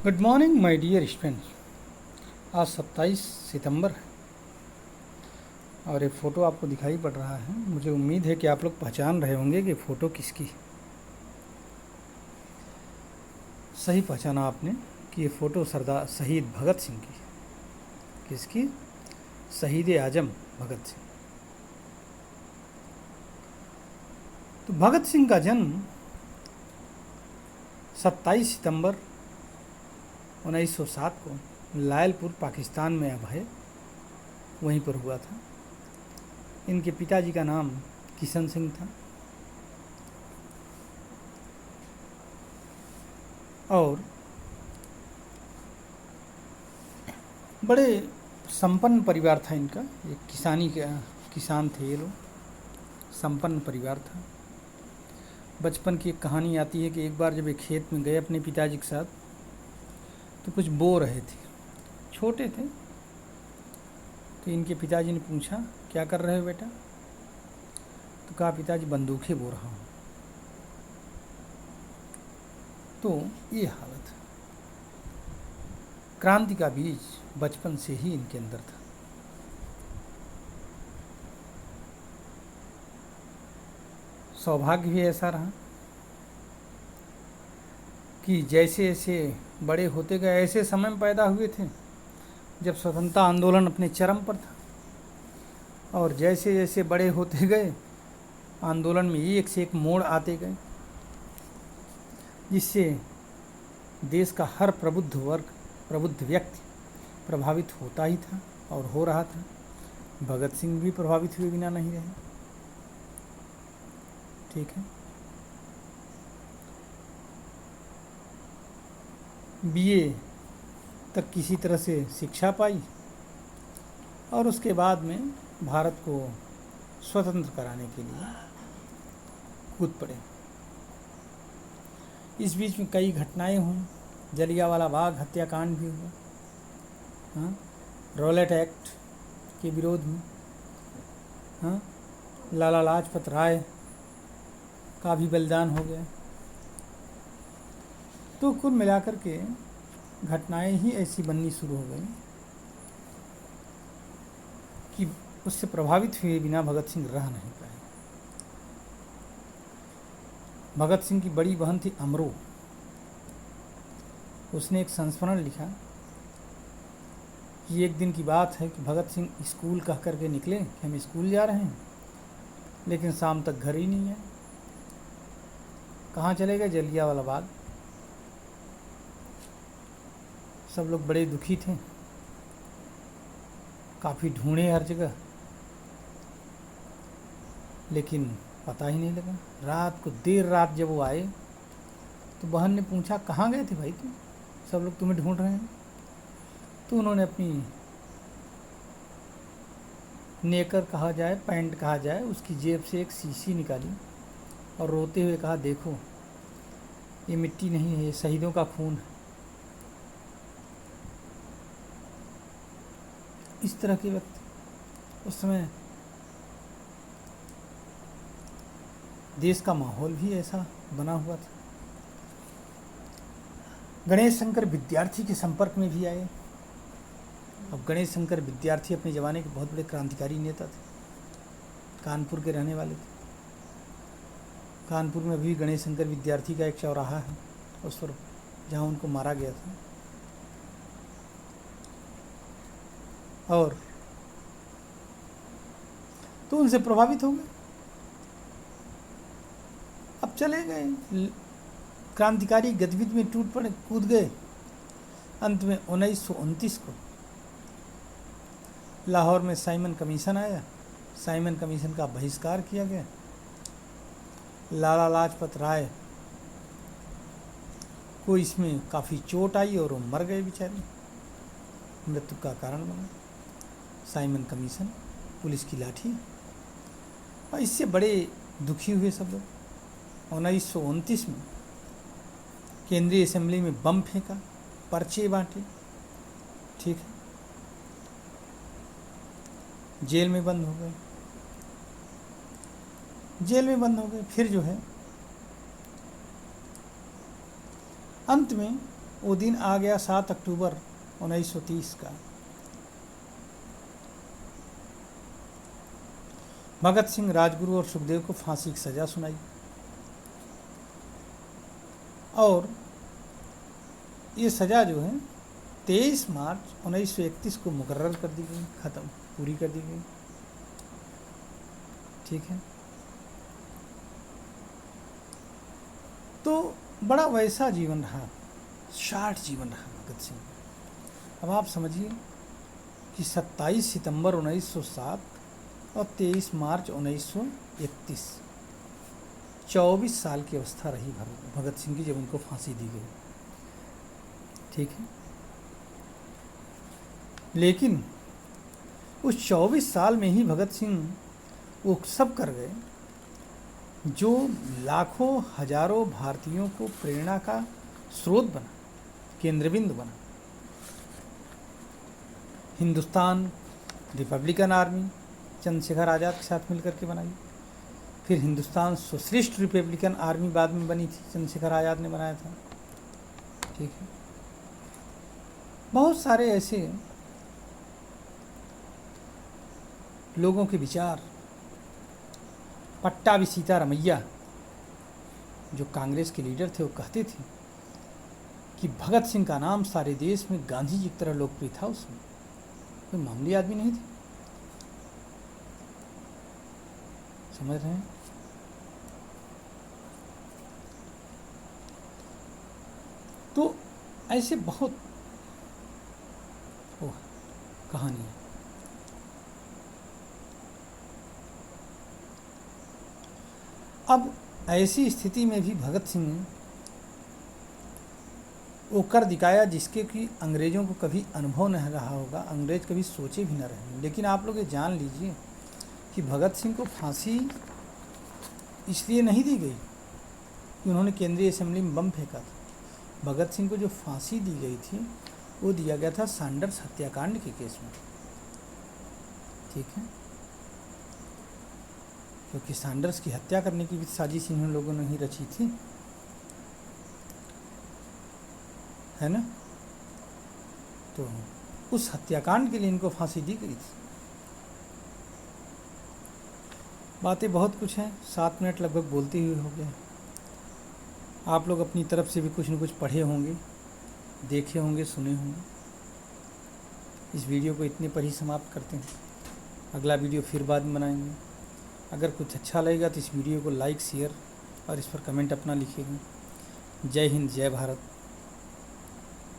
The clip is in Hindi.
Good morning my dear students. आज 27 सितंबर है और ये फ़ोटो आपको दिखाई पड़ रहा है। मुझे उम्मीद है कि आप लोग पहचान रहे होंगे कि फ़ोटो किसकी है। सही पहचाना आपने कि ये फ़ोटो सरदार शहीद भगत सिंह की है। किसकी? शहीद आजम भगत सिंह। तो भगत सिंह का जन्म 27 सितंबर 1907 को लायलपुर पाकिस्तान में अब है, वहीं पर हुआ था। इनके पिताजी का नाम किशन सिंह था और बड़े संपन्न परिवार था इनका। एक किसान थे ये लोग। संपन्न परिवार था। बचपन की एक कहानी आती है कि एक बार जब एक खेत में गए अपने पिताजी के साथ, तो कुछ बो रहे थे। छोटे थे। तो इनके पिताजी ने पूछा, क्या कर रहे हो बेटा? तो कहा, पिताजी बंदूकें बो रहा हूँ। तो ये हालत है। क्रांति का बीज बचपन से ही इनके अंदर था। सौभाग्य भी ऐसा रहा कि जैसे जैसे बड़े होते गए, ऐसे समय में पैदा हुए थे जब स्वतंत्रता आंदोलन अपने चरम पर था। और जैसे जैसे बड़े होते गए, आंदोलन में एक से एक मोड़ आते गए, जिससे देश का हर प्रबुद्ध वर्ग, प्रबुद्ध व्यक्ति प्रभावित होता ही था और हो रहा था। भगत सिंह भी प्रभावित हुए बिना नहीं रहे। ठीक है। बीए तक किसी तरह से शिक्षा पाई और उसके बाद में भारत को स्वतंत्र कराने के लिए कूद पड़े। इस बीच में कई घटनाएं हुई। जलियांवाला बाग हत्याकांड भी हुआ, हाँ, रॉलेट एक्ट के विरोध में, हाँ, लाला लाजपत राय का भी बलिदान हो गया। तो कुल मिलाकर के घटनाएं ही ऐसी बननी शुरू हो गई कि उससे प्रभावित हुए बिना भगत सिंह रह नहीं पाए। भगत सिंह की बड़ी बहन थी अमरो। उसने एक संस्मरण लिखा कि एक दिन की बात है कि भगत सिंह स्कूल कह करके निकले कि हम स्कूल जा रहे हैं, लेकिन शाम तक घर ही नहीं है। कहाँ चले गए? जलियांवाला बाग। सब लोग बड़े दुखी थे, काफ़ी ढूंढे हर जगह, लेकिन पता ही नहीं लगा। रात को देर रात जब वो आए तो बहन ने पूछा, कहाँ गए थे भाई तुम? सब लोग तुम्हें ढूंढ रहे हैं। तो उन्होंने अपनी नेकर कहा जाए, पैंट कहा जाए, उसकी जेब से एक शीशी निकाली और रोते हुए कहा, देखो ये मिट्टी नहीं है, ये शहीदों का खून है। इस तरह के व्यक्ति उस समय देश का माहौल भी ऐसा बना हुआ था। गणेश शंकर विद्यार्थी के संपर्क में भी आए। अब गणेश शंकर विद्यार्थी अपने ज़माने के बहुत बड़े क्रांतिकारी नेता थे, कानपुर के रहने वाले थे। कानपुर में भी गणेश शंकर विद्यार्थी का एक चौराहा है, उस पर जहाँ उनको मारा गया था। और तो उनसे प्रभावित हो गए। अब चले गए, क्रांतिकारी गतिविधि में टूट पड़े, कूद गए। अंत में 1929 को लाहौर में साइमन कमीशन आया। साइमन कमीशन का बहिष्कार किया गया। लाला लाजपत राय को इसमें काफ़ी चोट आई और वो मर गए बेचारे। मृत्यु का कारण बना साइमन कमीशन, पुलिस की लाठी। और इससे बड़े दुखी हुए सब लोग। 1929 में केंद्रीय असेंबली में बम फेंका, पर्चे बांटे, ठीक है, जेल में बंद हो गए। जेल में बंद हो गए। फिर जो है अंत में वो दिन आ गया 7 अक्टूबर 1930 का। भगत सिंह, राजगुरु और सुखदेव को फांसी की सज़ा सुनाई और ये सज़ा जो है 23 मार्च 1931 को मुकर्रर कर दी गई, ख़त्म, पूरी कर दी गई। ठीक है, तो बड़ा वैसा जीवन रहा, शार्ट जीवन रहा भगत सिंह। अब आप समझिए कि 27 सितंबर 1907 और 23 मार्च 1931, 24 साल की अवस्था रही भगत सिंह की जब उनको फांसी दी गई। ठीक है, लेकिन उस 24 साल में ही भगत सिंह वो सब कर गए जो लाखों हजारों भारतीयों को प्रेरणा का स्रोत बना, केंद्रबिंदु बना। हिंदुस्तान रिपब्लिकन आर्मी चंद्रशेखर आज़ाद के साथ मिलकर के बनाई। फिर हिंदुस्तान सोशलिस्ट रिपब्लिकन आर्मी बाद में बनी थी, चंद्रशेखर आज़ाद ने बनाया था। ठीक है, बहुत सारे ऐसे लोगों के विचार, पट्टाभी सीतारमैया जो कांग्रेस के लीडर थे, वो कहते थे कि भगत सिंह का नाम सारे देश में गांधी जी की तरह लोकप्रिय था। उसमें कोई मामूली आदमी नहीं थे, समझ रहे हैं। तो ऐसे बहुत कहानी है। अब ऐसी स्थिति में भी भगत सिंह ने वो कर दिखाया जिसके कि अंग्रेज़ों को कभी अनुभव नहीं रहा होगा, अंग्रेज कभी सोचे भी न रहे। लेकिन आप लोग ये जान लीजिए कि भगत सिंह को फांसी इसलिए नहीं दी गई कि उन्होंने केंद्रीय असेंबली में बम फेंका था। भगत सिंह को जो फांसी दी गई थी वो दिया गया था सैंडर्स हत्याकांड के केस में। ठीक है, क्योंकि सैंडर्स की हत्या करने की भी साजिश इन लोगों ने ही रची थी, है ना। तो उस हत्याकांड के लिए इनको फांसी दी गई थी। बातें बहुत कुछ हैं, 7 मिनट लगभग बोलते हुए हो गए। आप लोग अपनी तरफ से भी कुछ न कुछ पढ़े होंगे, देखे होंगे, सुने होंगे। इस वीडियो को इतने पर ही समाप्त करते हैं, अगला वीडियो फिर बाद में बनाएंगे। अगर कुछ अच्छा लगेगा तो इस वीडियो को लाइक, शेयर और इस पर कमेंट अपना लिखिएगा। जय हिंद, जय भारत।